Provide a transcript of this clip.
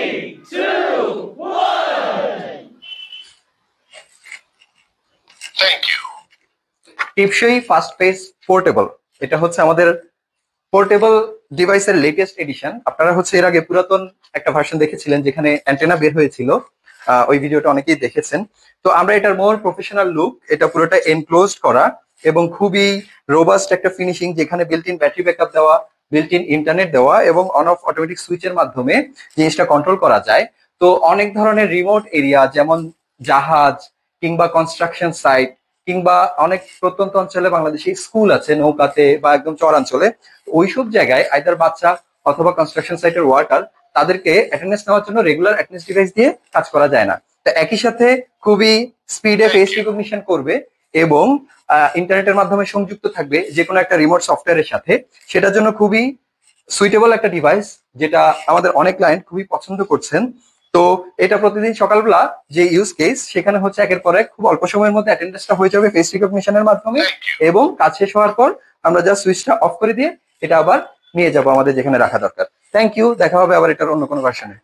2, 1. Thank you. টিপসই fast pace portable, এটা হচ্ছে আমাদের পোর্টেবল ডিভাইসের লেটেস্ট এডিশন। আপনারা হচ্ছে এর আগে পুরাতন একটা ভার্সন দেখেছিলেন যেখানে অ্যান্টেনা বের হয়েছিল, ওই ভিডিওটা অনেকেই দেখেছেন। তো আমরা এটার মোর প্রফেশনাল লুক, এটা পুরোটা এনক্লোজড করা এবং খুবই রোবাস্ট একটা ফিনিশিং, যেখানে বিল্ট ইন ব্যাটারি ব্যাকআপ দেওয়া, বিল্ট ইন ইন্টারনেট দেওয়া এবং অন অফ অটোমেটিক সুইচের মাধ্যমে জিনিসটা কন্ট্রোল করা যায়। তো অনেক ধরনের রিমোট এরিয়া, যেমন জাহাজ কিংবা কনস্ট্রাকশন সাইট কিংবা অনেক প্রত্যন্ত অঞ্চলে বাংলাদেশে স্কুল আছে নৌকাতে বা একদম চরাঞ্চলে, ওইসব জায়গায় আইদার বাচ্চা অথবা কনস্ট্রাকশন সাইটের ওয়ার্কার, তাদেরকে অ্যাটেন্ডেন্স নেওয়ার জন্য রেগুলার অ্যাটেন্ডেন্স ডিভাইস দিয়ে কাজ করা যায় না। তো একই সাথে খুবই স্পিডে ফেস রিকগনিশন করবে এবং ইন্টারনেটের মাধ্যমে সংযুক্ত থাকবে যে কোনো একটা রিমোট সফটওয়্যারের সাথে। সেটার জন্য খুবই সুইটেবল একটা ডিভাইস, যেটা আমাদের অনেক ক্লায়েন্ট খুবই পছন্দ করছেন। তো এটা প্রতিদিন সকালবেলা যে ইউজ কেস, সেখানে হচ্ছে একের পর এক খুব অল্প সময়ের মধ্যে অ্যাটেন্ডেন্সটা হয়ে যাবে ফেস রিকগনিশনের মাধ্যমে, এবং কাজ শেষ হওয়ার পর আমরা জাস্ট সুইচটা অফ করে দিয়ে এটা আবার নিয়ে যাব আমাদের যেখানে রাখা দরকার। থ্যাংক ইউ, দেখা হবে আবার এটার অন্য কোনো ভার্সনে।